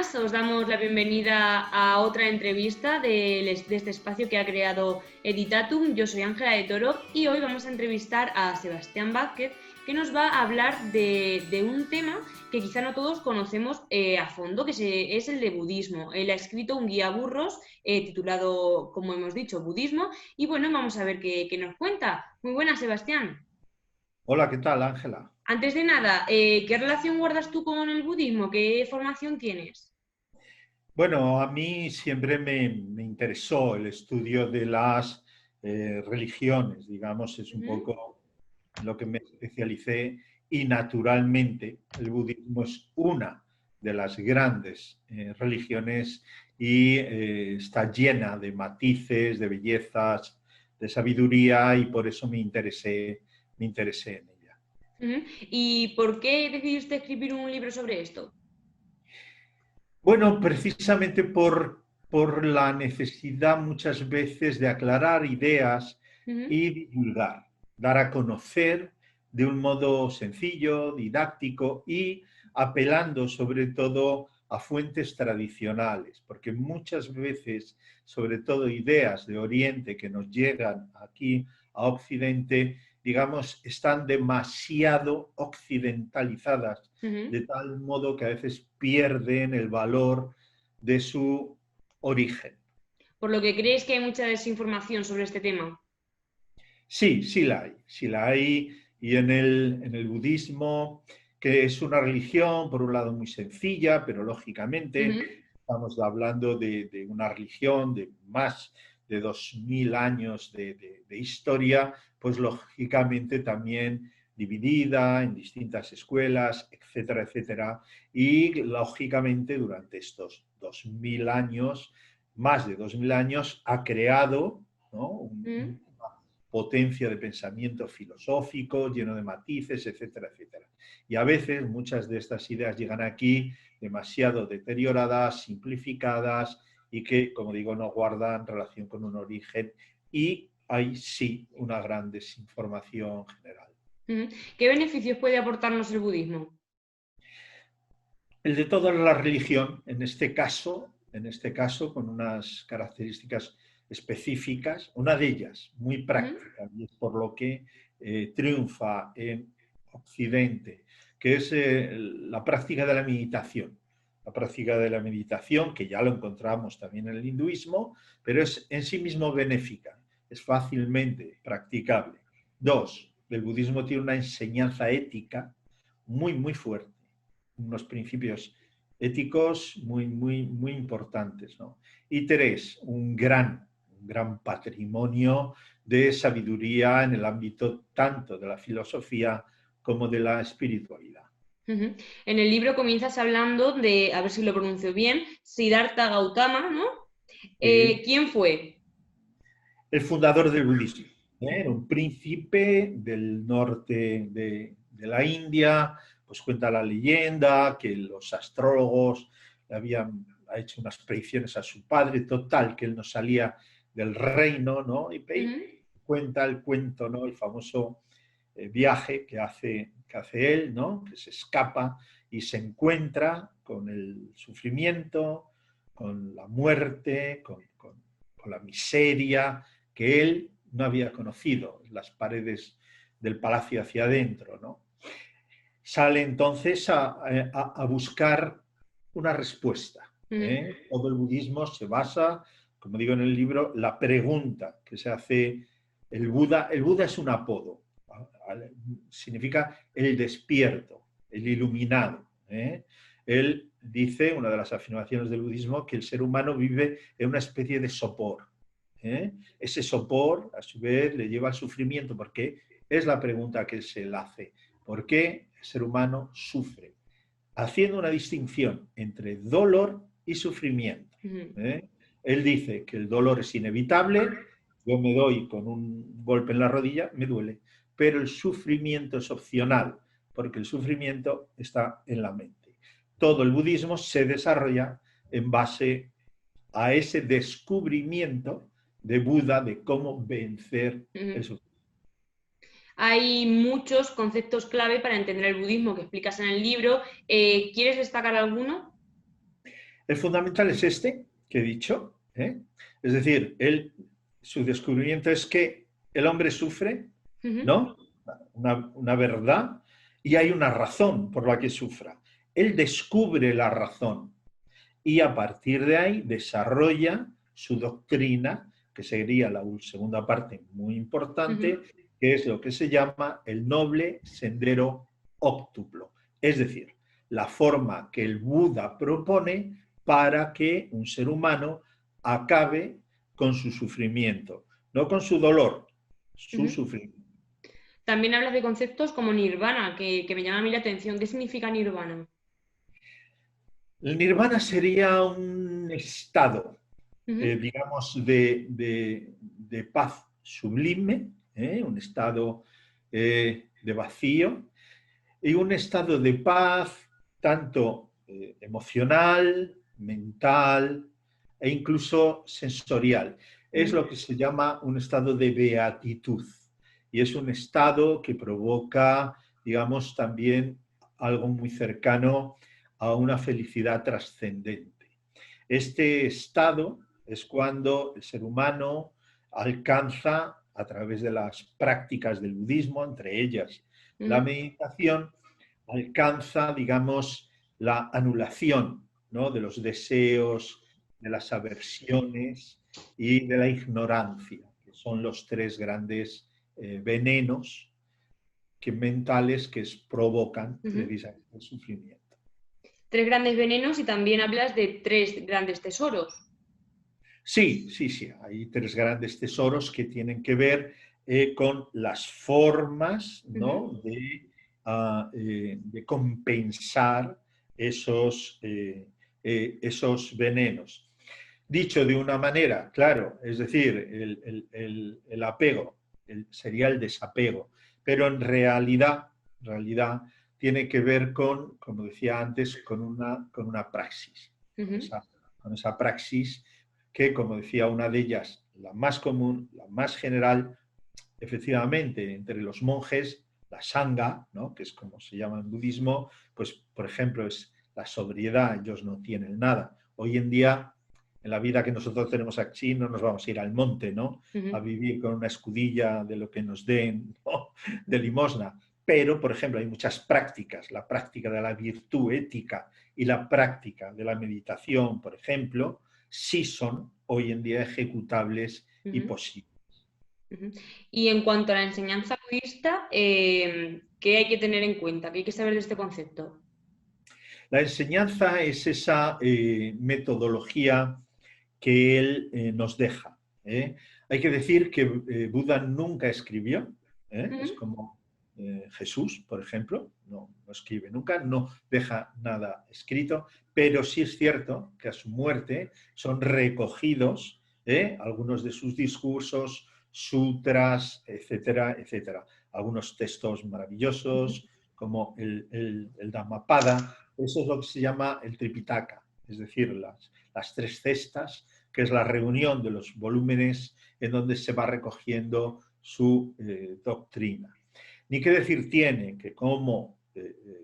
buenas, os damos la bienvenida a otra entrevista de este espacio que ha creado Editatum. Yo soy Ángela de Toro y hoy vamos a entrevistar a Sebastián Vázquez, que nos va a hablar de un tema que quizá no todos conocemos a fondo, que es el de budismo. Él ha escrito un guía a burros titulado, como hemos dicho, Budismo, y bueno, vamos a ver qué nos cuenta. Muy buenas, Sebastián. Hola, ¿qué tal, Ángela? Antes de nada, ¿qué relación guardas tú con el budismo? ¿Qué formación tienes? Bueno, a mí siempre me interesó el estudio de las religiones, digamos, es un Ujú. poco lo que me especialicé y naturalmente el budismo es una de las grandes religiones y está llena de matices, de bellezas, de sabiduría y por eso me interesé en ella. Ujú. ¿Y por qué decidiste escribir un libro sobre esto? Bueno, precisamente por la necesidad muchas veces de aclarar ideas Ujú. y divulgar, dar a conocer de un modo sencillo, didáctico y apelando sobre todo a fuentes tradicionales, porque muchas veces, sobre todo ideas de Oriente que nos llegan aquí a Occidente, digamos, están demasiado occidentalizadas Ujú. de tal modo que a veces pierden el valor de su origen. Por lo que crees que hay mucha desinformación sobre este tema. Sí, sí la hay, y en el budismo, que es una religión, por un lado, muy sencilla, pero lógicamente Ujú. estamos hablando de una religión de más de 2000 años de historia, pues lógicamente también dividida en distintas escuelas, etcétera, etcétera, y lógicamente durante estos 2000 años, más de 2000 años, ha creado, ¿no?, Ujú. potencia de pensamiento filosófico, lleno de matices, etcétera, etcétera. Y a veces muchas de estas ideas llegan aquí demasiado deterioradas, simplificadas y que, como digo, no guardan relación con un origen y hay sí una gran desinformación general. Ujú. ¿Qué beneficios puede aportarnos el budismo? El de toda la religión, en este caso con unas características específicas, una de ellas muy Ujú. práctica, y es por lo que triunfa en Occidente, que es la práctica de la meditación. La práctica de la meditación, que ya lo encontramos también en el hinduismo, pero es en sí mismo benéfica, es fácilmente practicable. Dos, el budismo tiene una enseñanza ética muy, muy fuerte, unos principios éticos muy importantes, ¿no? Y tres, un gran patrimonio de sabiduría en el ámbito tanto de la filosofía como de la espiritualidad. Ujú. En el libro comienzas hablando de, a ver si lo pronuncio bien, Siddhartha Gautama, ¿no? Sí. ¿Quién fue? El fundador del budismo, ¿eh? Era un príncipe del norte de la India, pues cuenta la leyenda que los astrólogos le habían hecho unas predicciones a su padre, total, que él no salía del reino, ¿no? Y Ujú. cuenta el cuento, ¿no?, el famoso viaje que hace él, ¿no?, que se escapa y se encuentra con el sufrimiento, con la muerte, con la miseria que él no había conocido, las paredes del palacio hacia adentro, ¿no? Sale entonces a buscar una respuesta, Ujú. ¿eh? Todo el budismo se basa, como digo en el libro, la pregunta que se hace el Buda. El Buda es un apodo, significa el despierto, el iluminado, ¿eh? Él dice, una de las afirmaciones del budismo, que el ser humano vive en una especie de sopor, ¿eh? Ese sopor, a su vez, le lleva al sufrimiento, porque es la pregunta que se le hace. ¿Por qué el ser humano sufre? Haciendo una distinción entre dolor y sufrimiento, Ujú. ¿eh? Él dice que el dolor es inevitable, yo me doy con un golpe en la rodilla, me duele, pero el sufrimiento es opcional, porque el sufrimiento está en la mente. Todo el budismo se desarrolla en base a ese descubrimiento de Buda de cómo vencer el Ujú. sufrimiento. Hay muchos conceptos clave para entender el budismo que explicas en el libro. ¿Quieres destacar alguno? El fundamental es este que he dicho, ¿eh? Es decir, su descubrimiento es que el hombre sufre, ¿no? Una verdad, y hay una razón por la que sufra. Él descubre la razón y a partir de ahí desarrolla su doctrina, que sería la segunda parte muy importante, que es lo que se llama el noble sendero óctuplo. Es decir, la forma que el Buda propone para que un ser humano acabe con su sufrimiento, no con su dolor, su sufrimiento. También hablas de conceptos como nirvana, que me llama a mí la atención. ¿Qué significa nirvana? El nirvana sería un estado, digamos, de paz sublime, un estado de vacío y un estado de paz tanto emocional, mental e incluso sensorial. Es lo que se llama un estado de beatitud y es un estado que provoca, digamos, también algo muy cercano a una felicidad trascendente. Este estado es cuando el ser humano alcanza, a través de las prácticas del budismo, entre ellas la meditación, alcanza, digamos, la anulación, ¿no?, de los deseos, de las aversiones y de la ignorancia, que son los tres grandes venenos mentales que provocan precisamente el sufrimiento. Tres grandes venenos y también hablas de tres grandes tesoros. Sí, sí, sí. Hay tres grandes tesoros que tienen que ver con las formas, ¿no?, de compensar esos venenos. Dicho de una manera, claro, es decir, el apego sería el desapego, pero en realidad tiene que ver con, como decía antes, con una praxis, con esa praxis que, como decía una de ellas, la más común, la más general, efectivamente, entre los monjes, la sangha, ¿no?, que es como se llama en budismo, pues, por ejemplo, es la sobriedad, ellos no tienen nada. Hoy en día, en la vida que nosotros tenemos aquí, no nos vamos a ir al monte, ¿no?, a vivir con una escudilla de lo que nos den, ¿no?, de limosna. Pero, por ejemplo, hay muchas prácticas, la práctica de la virtud ética y la práctica de la meditación, por ejemplo, sí son hoy en día ejecutables y posibles. Y en cuanto a la enseñanza budista, ¿qué hay que tener en cuenta? ¿Qué hay que saber de este concepto? La enseñanza es esa metodología que él nos deja. Hay que decir que Buda nunca escribió, es como Jesús, por ejemplo, no escribe nunca, no deja nada escrito, pero sí es cierto que a su muerte son recogidos algunos de sus discursos, sutras, etcétera, etcétera. Algunos textos maravillosos, como el Dhammapada. Eso es lo que se llama el Tripitaka, es decir, las tres cestas, que es la reunión de los volúmenes en donde se va recogiendo su doctrina. Ni qué decir tiene que, como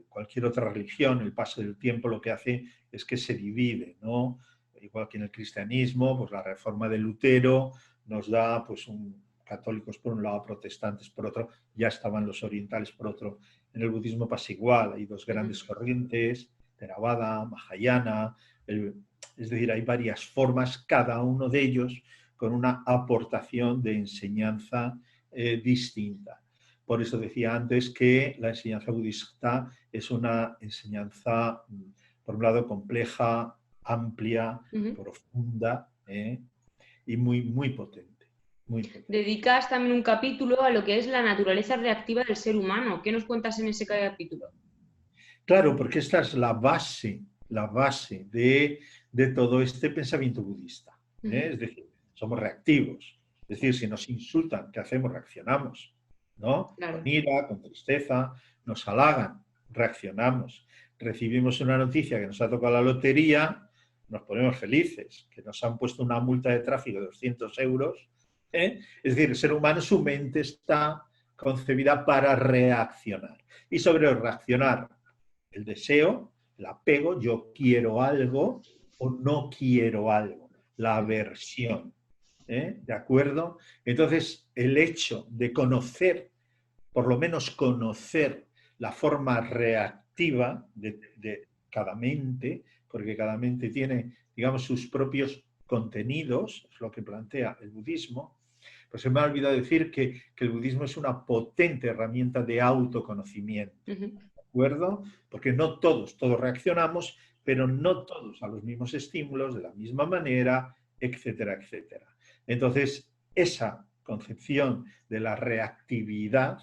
cualquier otra religión, el paso del tiempo lo que hace es que se divide, ¿no? Igual que en el cristianismo, pues la reforma de Lutero nos da, pues, católicos por un lado, protestantes por otro, ya estaban los orientales por otro. En el budismo pasa igual, hay dos grandes corrientes, Theravada, Mahayana, es decir, hay varias formas, cada uno de ellos con una aportación de enseñanza distinta. Por eso decía antes que la enseñanza budista es una enseñanza, por un lado, compleja, amplia, profunda y muy, muy potente. Dedicas también un capítulo a lo que es la naturaleza reactiva del ser humano. ¿Qué nos cuentas en ese capítulo? Claro, porque esta es la base de todo este pensamiento budista. Es decir, somos reactivos. Es decir, si nos insultan, ¿qué hacemos? Reaccionamos, ¿no? Claro. Con ira, con tristeza, nos halagan, reaccionamos. Recibimos una noticia que nos ha tocado la lotería, nos ponemos felices, que nos han puesto una multa de tráfico de 200 euros. Es decir, el ser humano, su mente está concebida para reaccionar. Y sobre reaccionar, el deseo, el apego, yo quiero algo, o no quiero algo, la aversión. ¿De acuerdo? Entonces, el hecho de conocer, por lo menos conocer la forma reactiva de cada mente, porque cada mente tiene, digamos, sus propios contenidos, es lo que plantea el budismo, pues se me ha olvidado decir que el budismo es una potente herramienta de autoconocimiento, ¿de acuerdo? Porque no todos reaccionamos, pero no todos a los mismos estímulos, de la misma manera, etcétera, etcétera. Entonces, esa concepción de la reactividad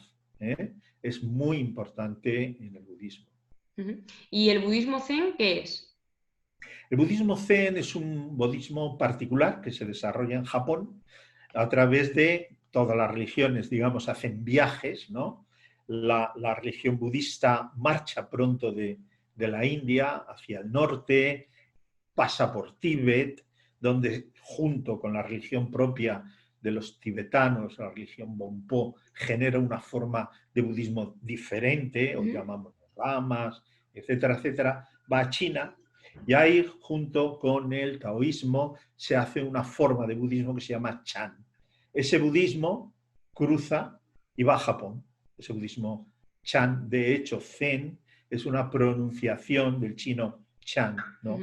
es muy importante en el budismo. ¿Y el budismo zen qué es? El budismo zen es un budismo particular que se desarrolla en Japón a través de todas las religiones, digamos, hacen viajes, ¿no? La religión budista marcha pronto de la India hacia el norte, pasa por Tíbet, donde junto con la religión propia de los tibetanos, la religión Bonpo, genera una forma de budismo diferente, o llamamos lamas, etcétera, etcétera, va a China y ahí junto con el taoísmo se hace una forma de budismo que se llama Chan. Ese budismo cruza y va a Japón. Ese budismo Chan, de hecho, Zen es una pronunciación del chino Chan, ¿no?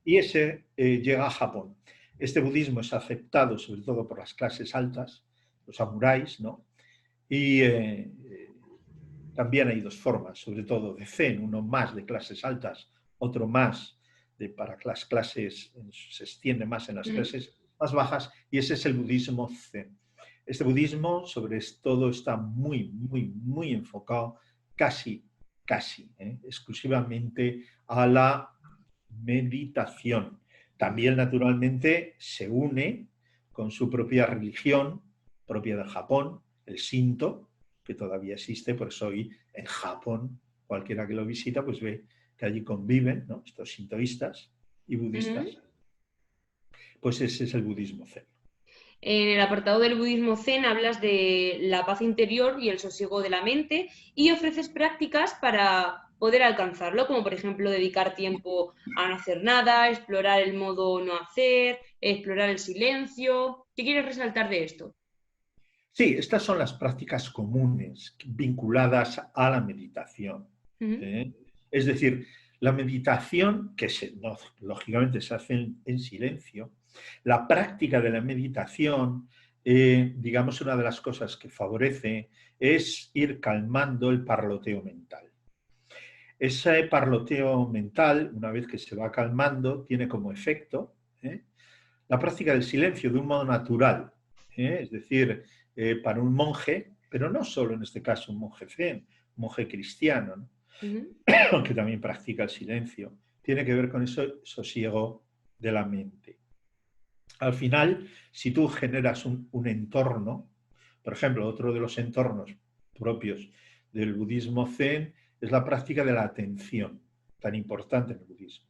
Y ese llega a Japón. Este budismo es aceptado sobre todo por las clases altas, los samuráis, ¿no? Y también hay dos formas, sobre todo de Zen, uno más de clases altas, otro más para las clases, se extiende más en las clases más bajas, y ese es el budismo Zen. Este budismo, sobre todo, está muy, muy, muy enfocado casi exclusivamente a la meditación. También, naturalmente, se une con su propia religión, propia de Japón, el Shinto, que todavía existe, por eso hoy en Japón, cualquiera que lo visita, pues ve que allí conviven, ¿no?, estos shintoístas y budistas. Pues ese es el budismo zen. En el apartado del budismo zen hablas de la paz interior y el sosiego de la mente y ofreces prácticas para poder alcanzarlo, como por ejemplo dedicar tiempo a no hacer nada, explorar el modo no hacer, explorar el silencio. ¿Qué quieres resaltar de esto? Sí, estas son las prácticas comunes vinculadas a la meditación. Es decir, la meditación, que lógicamente se hace en silencio, la práctica de la meditación, digamos, una de las cosas que favorece es ir calmando el parloteo mental. Ese parloteo mental, una vez que se va calmando, tiene como efecto la práctica del silencio de un modo natural. Es decir, para un monje, pero no solo en este caso un monje zen, un monje cristiano, ¿no?, que también practica el silencio, tiene que ver con ese sosiego de la mente. Al final, si tú generas un entorno, por ejemplo, otro de los entornos propios del budismo zen es la práctica de la atención, tan importante en el budismo.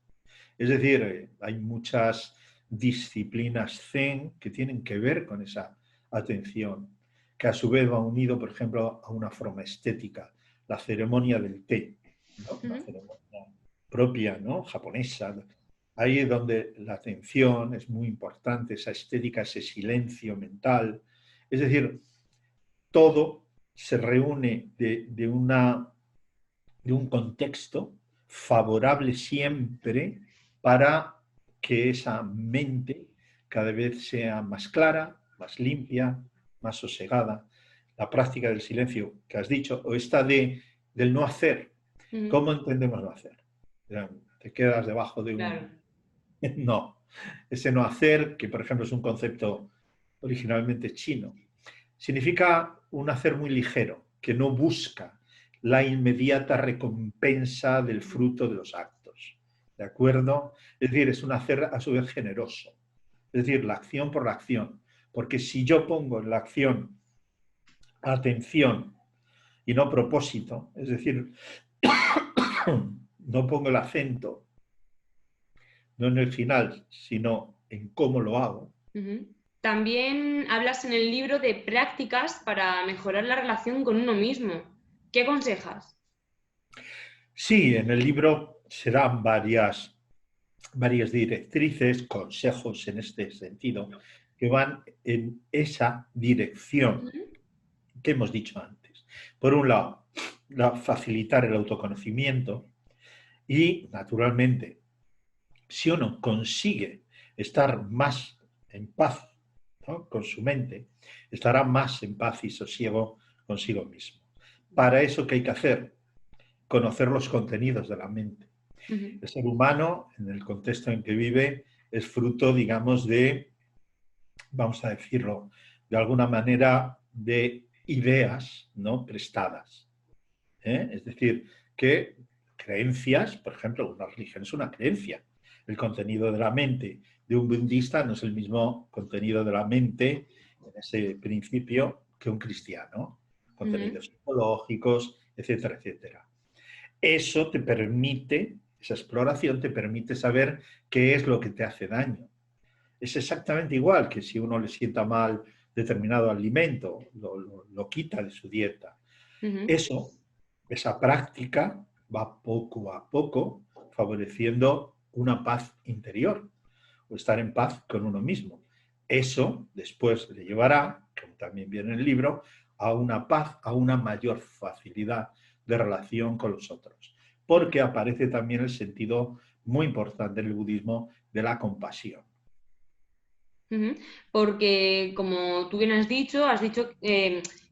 Es decir, hay muchas disciplinas zen que tienen que ver con esa atención, que a su vez va unido, por ejemplo, a una forma estética, la ceremonia del té, ¿no?, una ceremonia propia, ¿no?, japonesa. Ahí es donde la atención es muy importante, esa estética, ese silencio mental. Es decir, todo se reúne de un contexto favorable siempre para que esa mente cada vez sea más clara, más limpia, más sosegada. La práctica del silencio que has dicho, o esta del no hacer. ¿Cómo entendemos no hacer? Te quedas debajo de un... Claro. No. Ese no hacer, que por ejemplo es un concepto originalmente chino, significa un hacer muy ligero, que no busca la inmediata recompensa del fruto de los actos. ¿De acuerdo? Es decir, es un hacer a su vez generoso. Es decir, la acción por la acción. Porque si yo pongo en la acción atención y no propósito, es decir, no pongo el acento no en el final, sino en cómo lo hago. También hablas en el libro de prácticas para mejorar la relación con uno mismo. ¿Qué aconsejas? Sí, en el libro se dan varias varias directrices, consejos en este sentido, que van en esa dirección Ujú. que hemos dicho antes. Por un lado, facilitar el autoconocimiento y, naturalmente, si uno consigue estar más en paz, ¿no?, con su mente, estará más en paz y sosiego consigo mismo. Para eso, ¿qué hay que hacer? Conocer los contenidos de la mente. Ujú. El ser humano, en el contexto en que vive, es fruto, digamos, de, vamos a decirlo, de alguna manera, de ideas, ¿no?, prestadas. Es decir, que creencias, por ejemplo, una religión es una creencia. El contenido de la mente de un budista no es el mismo contenido de la mente, en ese principio, que un cristiano. Ujú. Contenidos psicológicos, etcétera, etcétera. Eso te permite, esa exploración te permite saber qué es lo que te hace daño. Es exactamente igual que si uno le sienta mal determinado alimento, lo quita de su dieta. Ujú. Eso, esa práctica va poco a poco favoreciendo una paz interior o estar en paz con uno mismo. Eso después le llevará, como también viene en el libro, a una paz, a una mayor facilidad de relación con los otros. Porque aparece también el sentido muy importante en el budismo de la compasión. Ujú. Porque, como tú bien has dicho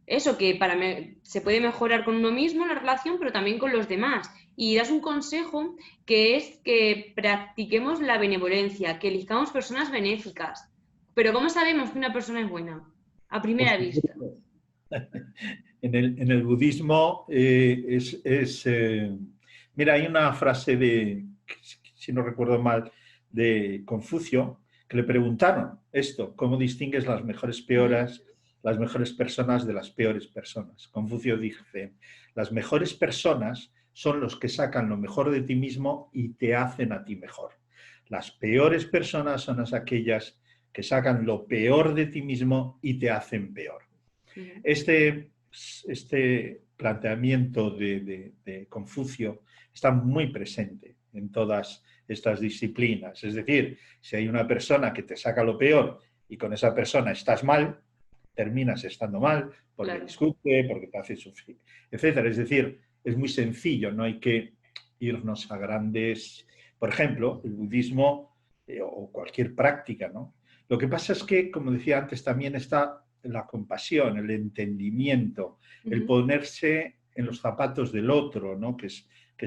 eso, que se puede mejorar con uno mismo la relación, pero también con los demás. Y das un consejo que es que practiquemos la benevolencia, que elijamos personas benéficas. Pero ¿cómo sabemos que una persona es buena? A Por primera vista. supuesto. En el budismo mira, hay una frase de, si no recuerdo mal, de Confucio, que le preguntaron esto: ¿cómo distingues Ujú. las mejores personas de las peores personas? Confucio dice: las mejores personas son los que sacan lo mejor de ti mismo y te hacen a ti mejor. Las peores personas son aquellas que sacan lo peor de ti mismo y te hacen peor. Ujú. Este, este planteamiento de Confucio está muy presente en todas estas disciplinas. Es decir, si hay una persona que te saca lo peor y con esa persona estás mal, terminas estando mal porque Claro. discute, porque te hace sufrir, etcétera. Es decir, es muy sencillo, no hay que irnos a grandes... Por ejemplo, el budismo o cualquier práctica, ¿no? Lo que pasa es que, como decía antes, también está la compasión, el entendimiento, el Ujú. ponerse en los zapatos del otro, ¿no?, que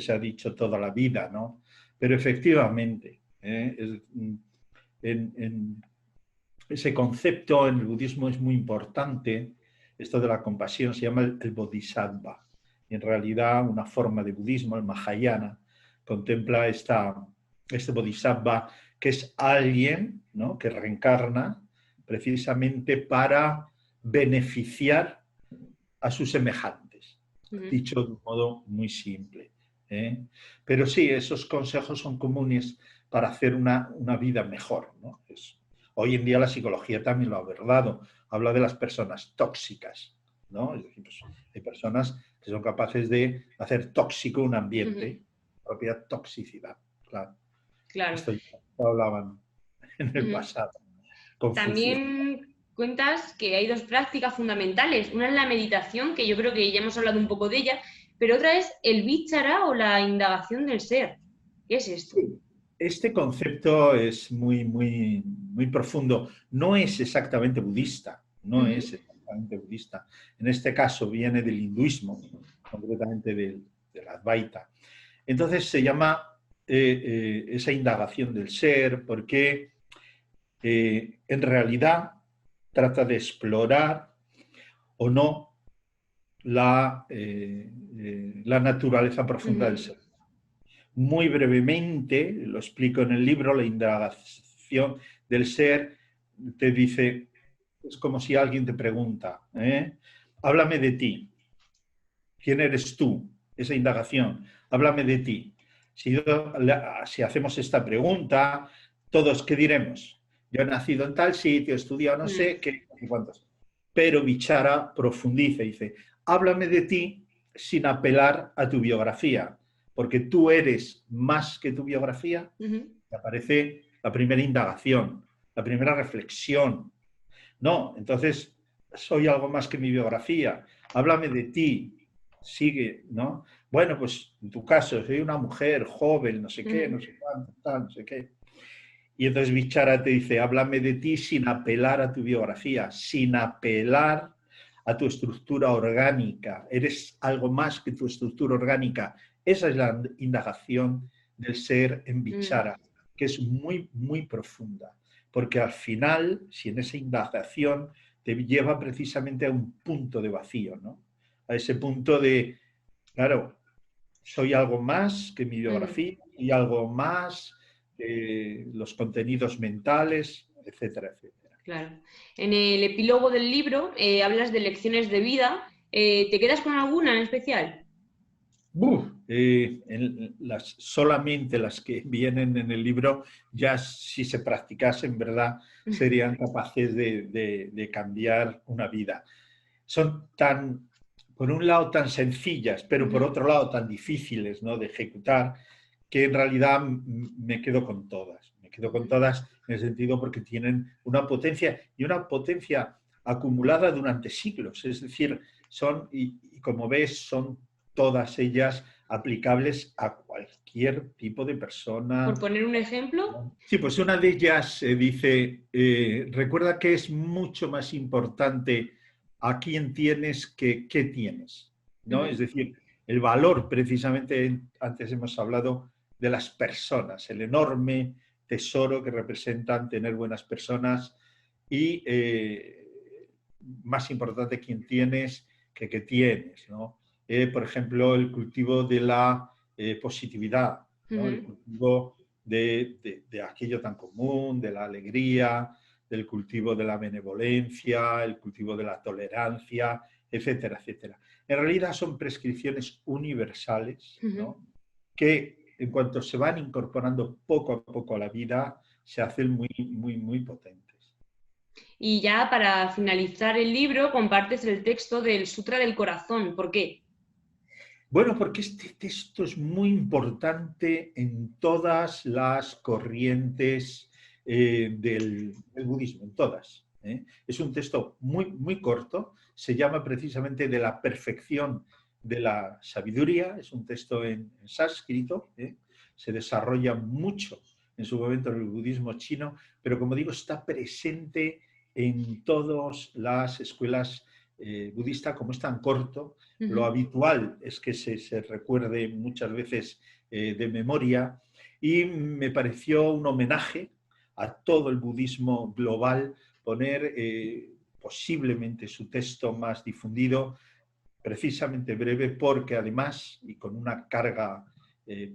se ha dicho toda la vida, ¿no? Pero efectivamente, en ese concepto en el budismo es muy importante. Esto de la compasión se llama el bodhisattva. Y en realidad una forma de budismo, el Mahayana, contempla este bodhisattva, que es alguien, ¿no?, que reencarna precisamente para beneficiar a sus semejantes, Ujú. dicho de un modo muy simple. ¿eh? Pero sí, esos consejos son comunes para hacer una vida mejor, ¿no? Hoy en día la psicología también lo ha abordado, habla de las personas tóxicas, ¿no? Es decir, pues, hay personas que son capaces de hacer tóxico un Ujú. ambiente, propia toxicidad, claro. Claro. Esto ya lo hablaban en el Ujú. pasado, Confucio. También cuentas que hay dos prácticas fundamentales. Una es la meditación, que yo creo que ya hemos hablado un poco de ella, pero otra es el vichara o la indagación del ser. ¿Qué es esto? Sí. Este concepto es muy, muy, muy profundo. No es exactamente budista, no Ujú. es exactamente budista. En este caso viene del hinduismo, concretamente del Advaita. Entonces se llama esa indagación del ser porque en realidad trata de explorar o no la naturaleza profunda del Ujú. ser. Muy brevemente, lo explico en el libro, la indagación del ser te dice, es como si alguien te pregunta, háblame de ti, ¿quién eres tú? Esa indagación, háblame de ti. Si hacemos esta pregunta, todos, ¿qué diremos? Yo he nacido en tal sitio, he estudiado no Mm. sé qué, y cuántos. Pero Vichara profundiza y dice, háblame de ti sin apelar a tu biografía, porque tú eres más que tu biografía. Ujú. aparece la primera indagación, la primera reflexión. No, entonces soy algo más que mi biografía. Háblame de ti, sigue, ¿no? Bueno, pues en tu caso, soy una mujer joven, no sé qué, no sé cuánto, tal, no sé qué. Y entonces Bichara te dice, háblame de ti sin apelar a tu biografía, sin apelar a tu estructura orgánica. Eres algo más que tu estructura orgánica. Esa es la indagación del ser en Bichara, que es muy, muy profunda. Porque al final, si en esa indagación te lleva precisamente a un punto de vacío, ¿no? A ese punto de, claro, soy algo más que mi biografía y algo más que los contenidos mentales, etcétera, etcétera. Claro. En el epílogo del libro hablas de lecciones de vida. ¿Te quedas con alguna en especial? Solamente las que vienen en el libro, ya si se practicasen, ¿verdad?, serían capaces de cambiar una vida. Son tan, por un lado, tan sencillas, pero por otro lado, tan difíciles, ¿no?, de ejecutar, que en realidad me quedo con todas. Me quedo con todas en el sentido porque tienen una potencia y una potencia acumulada durante siglos. Es decir, son, y como ves, son todas ellas aplicables a cualquier tipo de persona. Por poner un ejemplo. Sí, pues una de ellas dice, recuerda que es mucho más importante a quién tienes que qué tienes, ¿no? Es decir, el valor, precisamente, antes hemos hablado de las personas, el enorme tesoro que representan tener buenas personas y más importante quién tienes que qué tienes, ¿no? Por ejemplo, el cultivo de la positividad, ¿no? El cultivo de aquello tan común, de la alegría, del cultivo de la benevolencia, el cultivo de la tolerancia, etcétera, etcétera. En realidad son prescripciones universales, ¿no?, que en cuanto se van incorporando poco a poco a la vida, se hacen muy, muy, muy potentes. Y ya para finalizar el libro, compartes el texto del Sutra del Corazón. ¿Por qué? Bueno, porque este texto es muy importante en todas las corrientes del budismo, en todas. Es un texto muy, muy corto, se llama precisamente de la perfección de la sabiduría, es un texto en sánscrito, se desarrolla mucho en su momento en el budismo chino, pero como digo, está presente en todas las escuelas budistas. Como es tan corto, lo habitual es que se recuerde muchas veces de memoria, y me pareció un homenaje a todo el budismo global poner posiblemente su texto más difundido, precisamente breve, porque además, y con una carga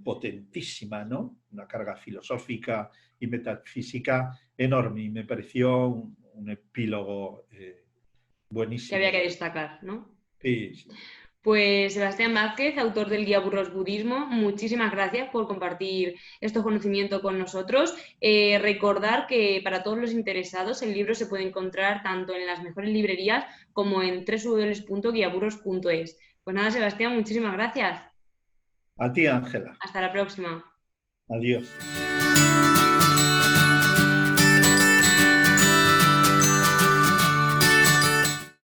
potentísima, ¿no?, una carga filosófica y metafísica enorme, y me pareció un epílogo buenísimo. Que había que destacar, ¿no? Sí, sí. Pues Sebastián Vázquez, autor del Guía Burros Budismo, muchísimas gracias por compartir estos conocimientos con nosotros. Recordar que para todos los interesados el libro se puede encontrar tanto en las mejores librerías como en www.guiaburros.es. Pues nada, Sebastián, muchísimas gracias. A ti, Ángela. Hasta la próxima. Adiós.